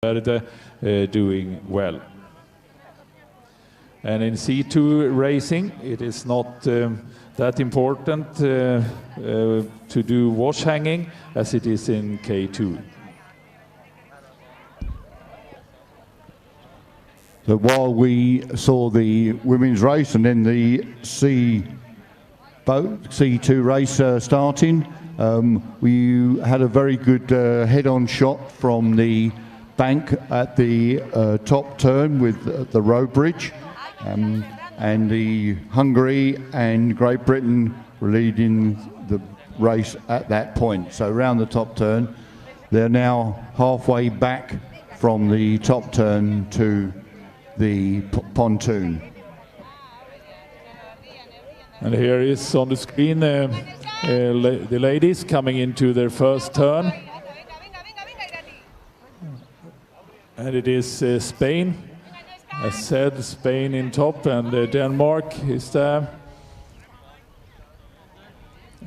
doing well. And in C2 racing, it is not that important to do wash hanging as it is in K2. So while we saw the women's race and then the C2 race starting, we had a very good head-on shot from the bank at the top turn with the road bridge, and the Hungary and Great Britain were leading the race at that point. So around the top turn, they're now halfway back from the top turn to the pontoon. And here is on the screen the ladies coming into their first turn. And it is Spain, as said, Spain in top, and Denmark is there.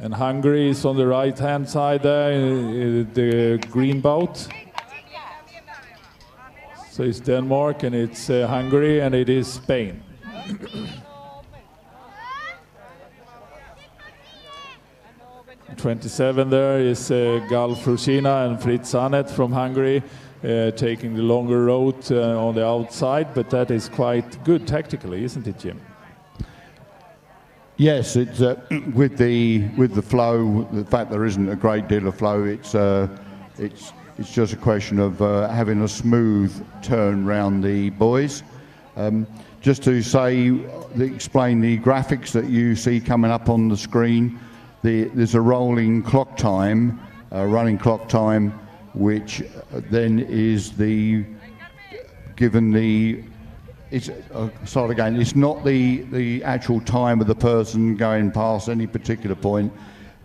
And Hungary is on the right-hand side there, the green boat. So it's Denmark, and it's Hungary, and it is Spain. '27 there is Gal Frushina and Fritz Anet from Hungary, taking the longer road on the outside, but that is quite good tactically, isn't it, Jim? Yes, it's with the flow. The fact there isn't a great deal of flow, it's just a question of having a smooth turn round the boys. Just to explain the graphics that you see coming up on the screen. There's a rolling clock time, running clock time, which then is it's not the actual time of the person going past any particular point.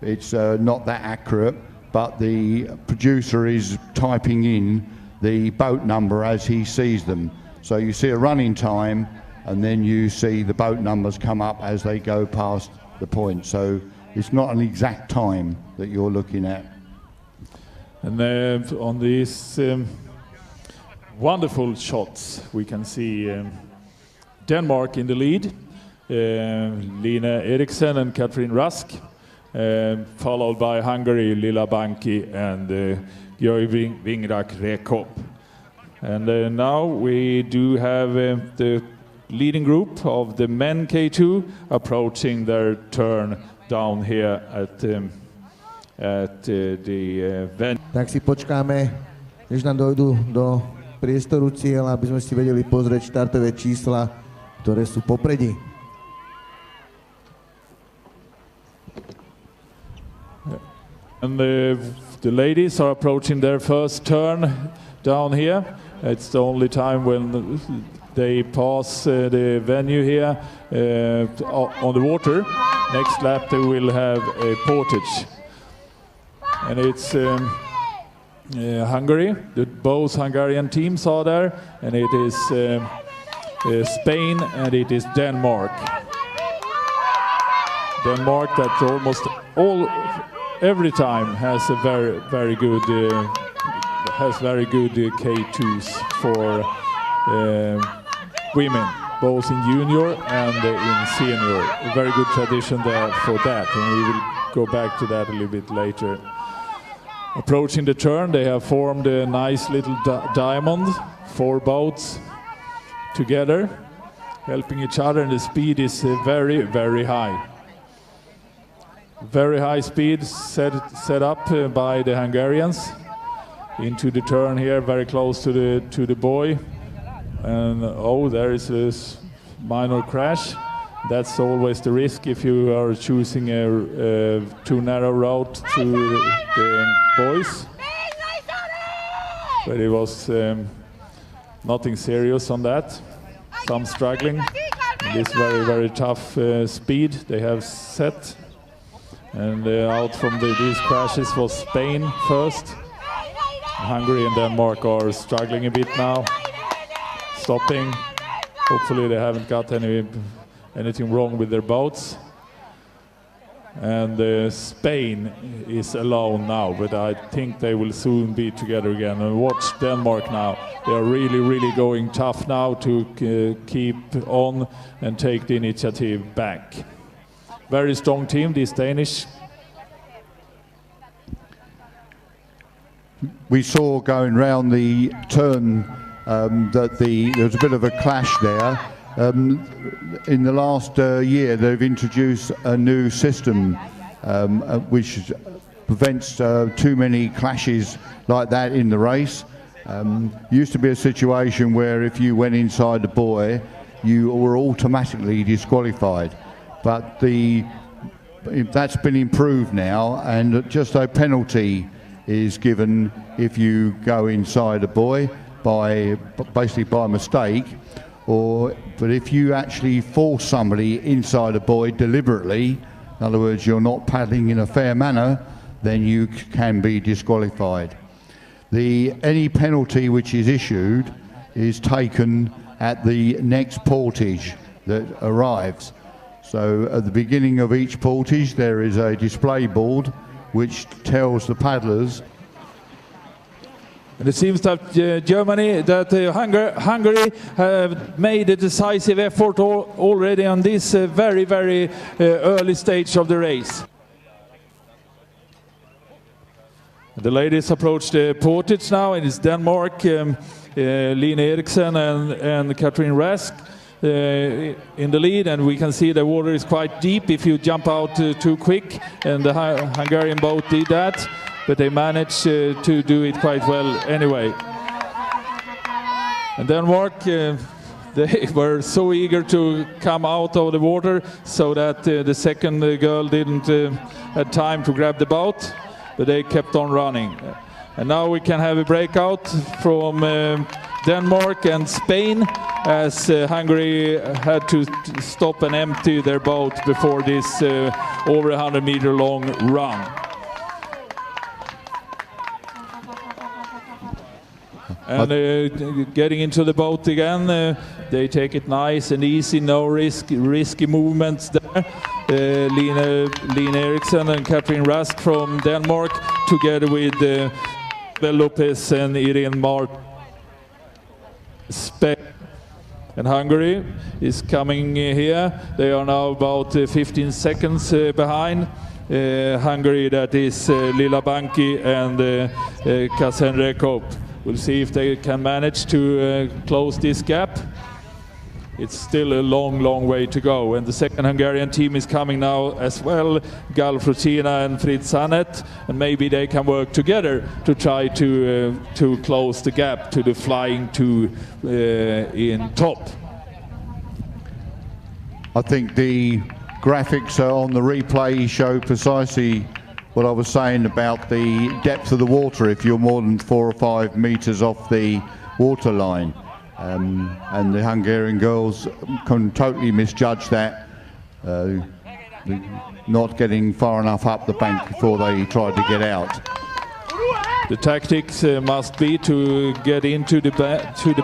It's not that accurate, but the producer is typing in the boat number as he sees them. So you see a running time, and then you see the boat numbers come up as they go past the point. So it's not an exact time that you're looking at. And on these wonderful shots, we can see Denmark in the lead, Lina Eriksen and Katrin Rask, followed by Hungary, Lila Banki and Georg Vingrak Rekop. And now we do have the leading group of the men K2 approaching their turn down here at the venue. Tak si počkáme, než nám dojdú do priestoru cieľa, aby sme si vedeli pozrieť štartové čísla, ktoré sú popredí. And the ladies are approaching their first turn down here. It's the only time when they pass the venue here on the water. Next lap they will have a portage. And it's Hungary. Both Hungarian teams are there, and it is Spain and it is Denmark. Denmark that every time has a very good K2s for women, both in junior and in senior. A very good tradition there for that, and we will go back to that a little bit later. Approaching the turn, they have formed a nice little diamond, 4 boats together, helping each other, and the speed is very, very high. Very high speed set up by the Hungarians into the turn here, very close to the buoy, and there is a minor crash. That's always the risk if you are choosing a too narrow route to the boys. But it was nothing serious on that. Some struggling. This very, very tough speed they have set. And out from these crashes was Spain first. Hungary and Denmark are struggling a bit now. Stopping. Hopefully they haven't got anything wrong with their boats. And Spain is alone now, but I think they will soon be together again. And watch Denmark now. They are really, really going tough now to keep on and take the initiative back. Very strong team, this Danish. We saw going round the turn that there was a bit of a clash there. In the last year, they've introduced a new system which prevents too many clashes like that in the race. Used to be a situation where if you went inside the buoy, you were automatically disqualified. But that's been improved now, and just a penalty is given if you go inside a buoy basically by mistake. But if you actually force somebody inside a buoy deliberately, in other words, you're not paddling in a fair manner, then you can be disqualified. Any penalty which is issued is taken at the next portage that arrives. So at the beginning of each portage there is a display board which tells the paddlers. And it seems that Hungary have made a decisive effort already on this very, very early stage of the race. The ladies approach the portage now, and it's Denmark, Line Eriksen and Katrine Rask in the lead, and we can see the water is quite deep if you jump out too quick, and the Hungarian boat did that. But they managed to do it quite well anyway. And Denmark, they were so eager to come out of the water so that the second girl didn't have time to grab the boat, but they kept on running. And now we can have a breakout from Denmark and Spain, as Hungary had to stop and empty their boat before this over 100-meter long run. And getting into the boat again, they take it nice and easy, no risky movements there. Line Eriksen and Katrine Rask from Denmark, together with Bel Lopez and Irene Mart. Spain and Hungary is coming here. They are now about 15 seconds behind. Hungary, that is Lila Banki and Kasen Rekop. We'll see if they can manage to close this gap. It's still a long, long way to go. And the second Hungarian team is coming now as well, Gal Frutina and Fritz Sanet, and maybe they can work together to try to close the gap to the flying two in top. I think the graphics on the replay show precisely what I was saying about the depth of the water if you're more than 4 or 5 meters off the water line. And the Hungarian girls can totally misjudge that, not getting far enough up the bank before they tried to get out. The tactics must be to get into the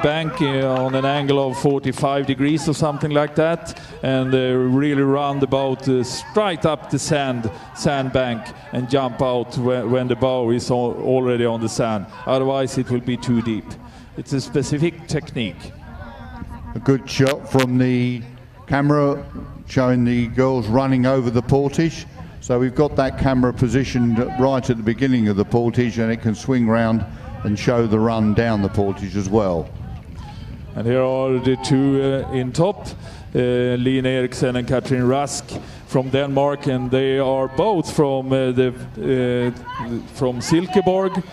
bank on an angle of 45 degrees or something like that, and really run the boat straight up the sand bank and jump out when the bow is already on the sand. Otherwise it will be too deep. It's a specific technique. A good shot from the camera showing the girls running over the portage. So we've got that camera positioned right at the beginning of the portage, and it can swing round and show the run down the portage as well. And here are the two in top, Line Eriksen and Katrine Rask from Denmark, and they are both from Silkeborg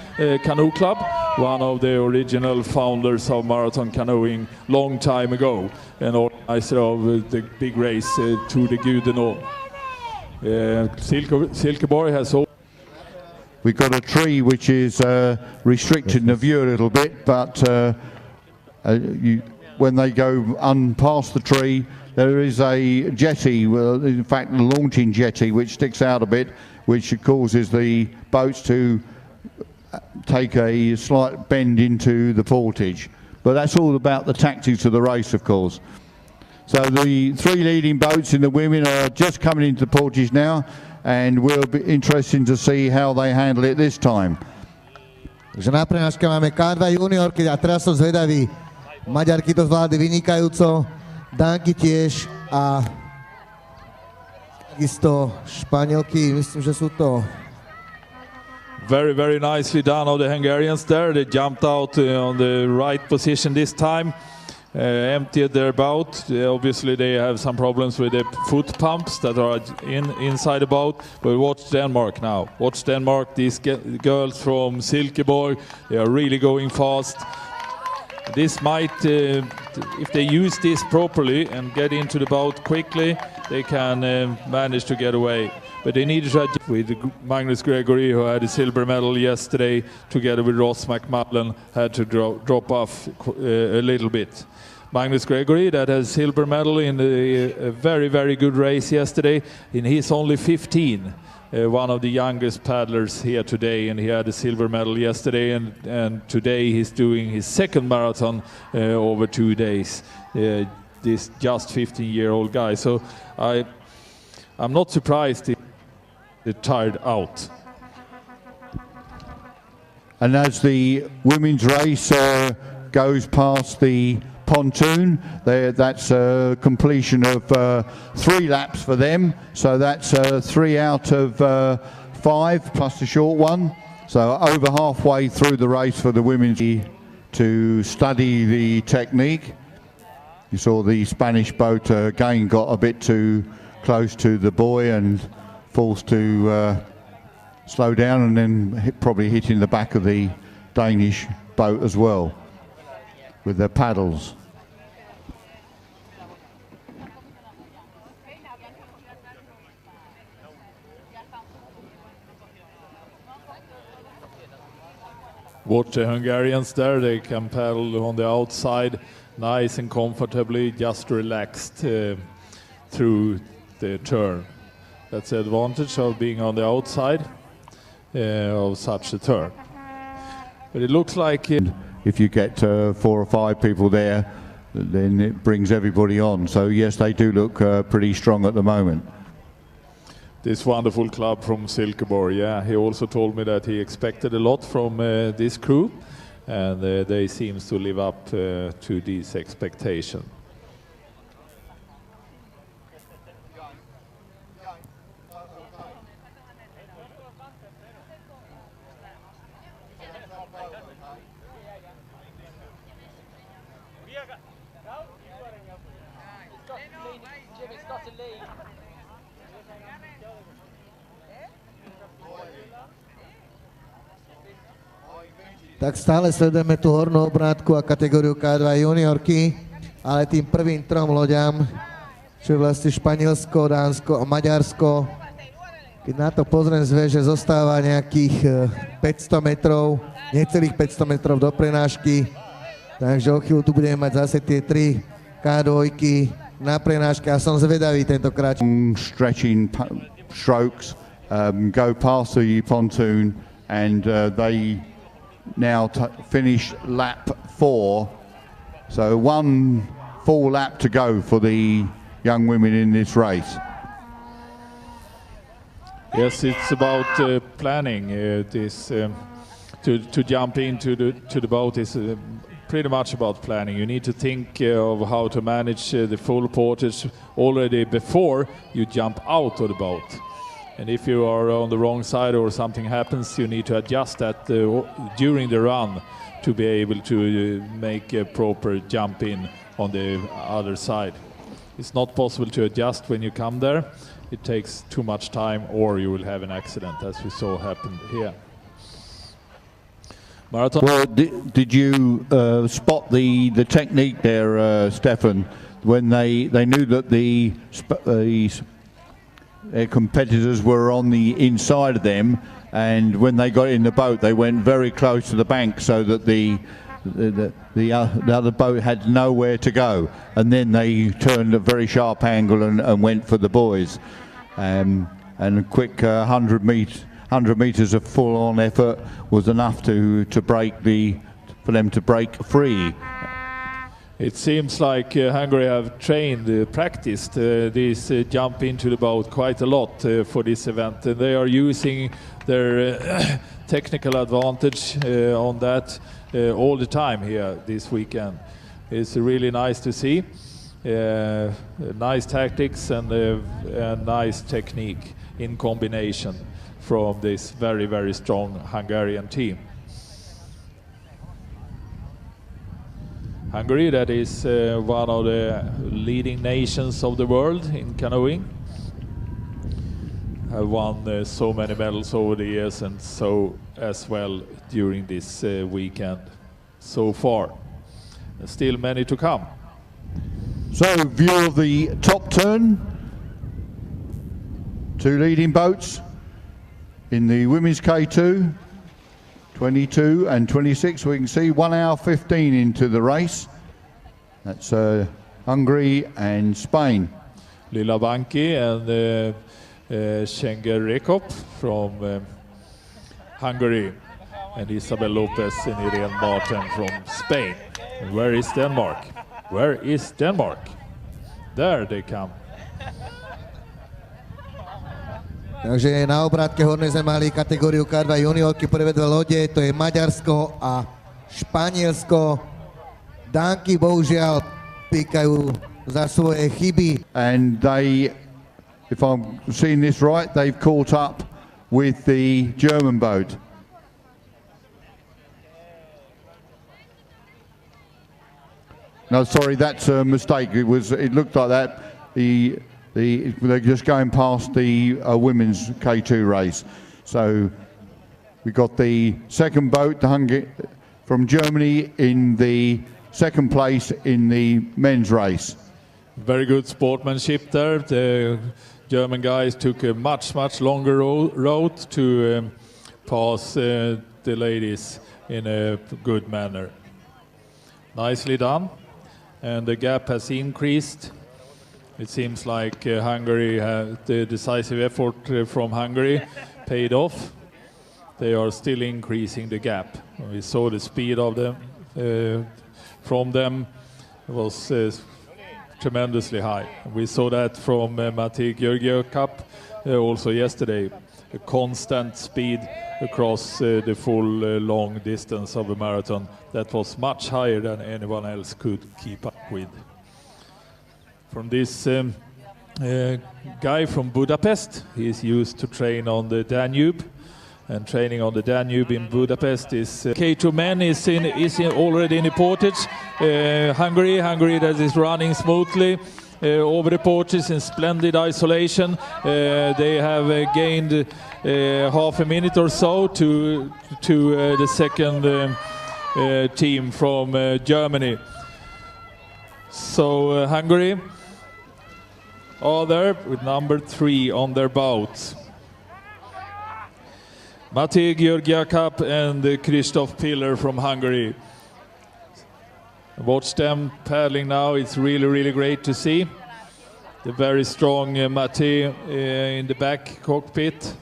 Canoe Club, one of the original founders of marathon canoeing long time ago, and organizer of the big race Tour de Gudeno. Silkeborg has. We've got a tree which is restricting the view a little bit, but when they go past the tree, there is a jetty, in fact a launching jetty, which sticks out a bit, which causes the boats to take a slight bend into the portage. But that's all about the tactics of the race, of course. So the three leading boats in the women are just coming into the portage now, and will be interesting to see how they handle it this time. Takže na prenáške máme K2 juniorky a teraz som zvedavý. Maďarky to zvládli vynikajúco, Danky tiež a takisto Španielky, myslím, že sú to. Very, very nicely done of the Hungarians there. They jumped out on the right position this time, emptied their boat. Obviously, they have some problems with the foot pumps that are inside the boat. But watch Denmark now. Watch Denmark. These girls from Silkeborg, they are really going fast. This might, if they use this properly and get into the boat quickly, they can manage to get away. But they need to adjust with Magnus Gregory, who had a silver medal yesterday, together with Ross McMullen, had to drop off a little bit. Magnus Gregory, that has silver medal in a very, very good race yesterday, and he's only 15. One of the youngest paddlers here today, and he had a silver medal yesterday, and today he's doing his second marathon over 2 days. This just 15-year-old guy. So I'm not surprised they're tired out. And as the women's race goes past the pontoon, that's a completion of 3 laps for them, so that's 3 out of 5 plus the short one, so over halfway through the race for the women to study the technique. You saw the Spanish boat again got a bit too close to the buoy and forced to slow down, and then probably hitting the back of the Danish boat as well with their paddles. Watch the Hungarians there, they can paddle on the outside, nice and comfortably, just relaxed through the turn. That's the advantage of being on the outside of such a turn. But it looks like if you get 4 or 5 people there, then it brings everybody on. So yes, they do look pretty strong at the moment. This wonderful club from Silkeborg, yeah, he also told me that he expected a lot from this crew, and they seem to live up to these expectations. Tak stále sledujeme tú hornú obrátku a kategóriu K2 juniorky, ale tým prvým 3 loďam, čo je vlastne Španielsko, Dánsko a Maďarsko, keď na to pozriem z veže, zostáva nejakých 500 metrov, necelých 500 metrov do prenášky, takže o chvíľu tu budeme mať zase tie 3 K2 na prenáške a som zvedavý tentokrát. Stretching strokes go past the pontoon, and they now finished lap 4, so 1 full lap to go for the young women in this race. Yes, it's about planning. To jump into the boat is pretty much about planning. You need to think of how to manage the full portage already before you jump out of the boat. And if you are on the wrong side or something happens, you need to adjust that during the run to be able to make a proper jump in on the other side. It's not possible to adjust when you come there. It takes too much time, or you will have an accident, as we saw happen here. Marathon. Well, did you spot the technique there, Stefan, when they knew that their competitors were on the inside of them, and when they got in the boat they went very close to the bank so that the other boat had nowhere to go, and then they turned a very sharp angle and went for the buoys, and a quick 100 meters of full-on effort was enough for them to break free. It seems like Hungary have trained, practiced this jump into the boat quite a lot for this event. They are using their technical advantage on that all the time here this weekend. It's really nice to see. Nice tactics and nice technique in combination from this very, very strong Hungarian team. Hungary, that is one of the leading nations of the world in canoeing, have won so many medals over the years, and so as well during this weekend so far. Still many to come. So, view of the top turn. Two leading boats in the women's K2. 22 and 26, we can see 1 hour 15 into the race. That's Hungary and Spain. Lila Banki and Schenker Rekop from Hungary, and Isabel Lopez and Irene Martin from Spain. And where is Denmark? Where is Denmark? There they come. Takže na obrátke hornej sme mali kategóriu K2 juniorky, prvé dve lode, to je Maďarsko a Španielsko. Dánky bohužiaľ píkajú za svoje chyby. And they, if I'm seeing this right, they've caught up with the German boat. No, sorry, that's a mistake. It looked like that. They're just going past the women's K2 race. So we got the second boat, from Germany, in the second place in the men's race. Very good sportsmanship there. The German guys took a much longer road to pass the ladies in a good manner. Nicely done, and the gap has increased. It seems like Hungary, the decisive effort from Hungary paid off. They are still increasing the gap. We saw the speed of them from them was tremendously high. We saw that from Matej Georgiev also yesterday. A constant speed across the full long distance of a marathon that was much higher than anyone else could keep up with. From this guy from Budapest, he's used to train on the Danube, and training on the Danube in Budapest is K2 men is already in the portage. Hungary that is running smoothly over the portage in splendid isolation. They have gained half a minute or so to the second team from Germany. So Hungary are there with number 3 on their boat. Matej Georgiev and Christoph Piller from Hungary. Watch them paddling now. It's really great to see. The very strong Matej in the back cockpit.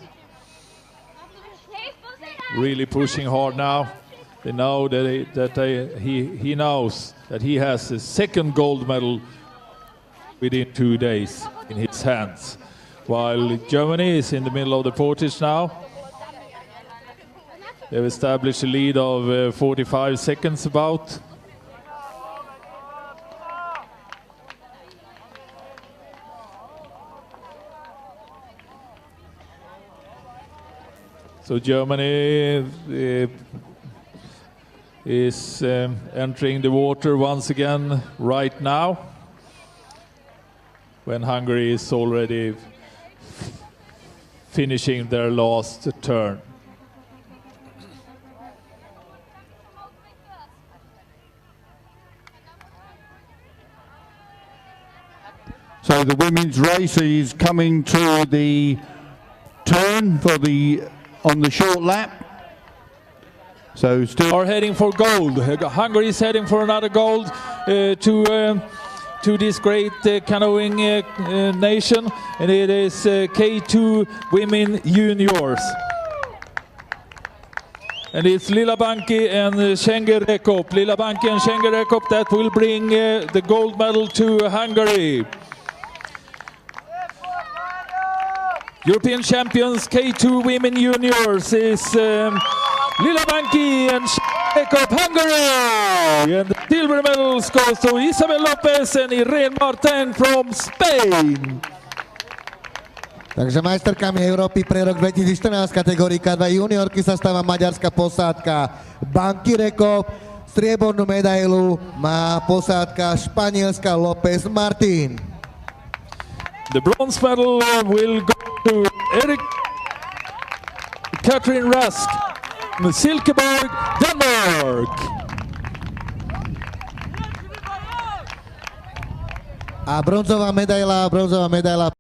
Really pushing hard now. They know that he knows that he has a second gold medal within 2 days in his hands. While Germany is in the middle of the portage now. They've established a lead of 45 seconds about. So Germany is entering the water once again right now, when Hungary is already finishing their last turn. So the women's race is coming to the turn for on the short lap. So still are heading for gold. Hungary is heading for another gold to this great canoeing nation, and it is K2 women juniors. And it's Lila Banki and Schenker Rekop. Lila Banki and Schenker Rekop that will bring the gold medal to Hungary. European champions K2 women juniors is Lila Banki and Schenker Rekop, Hungary. And the silver medals goes to Isabel Lopez and Irene Martin from Spain. Takže majsterkami Európy pre rok 2014 kategórii K2 juniorky sa stáva maďarská posádka Banki Rekop. Striebornú medailu má posádka španielská López Martín. The bronze medal will go to Catherine Rask, Silkeborg, Denmark. A bronzová medaila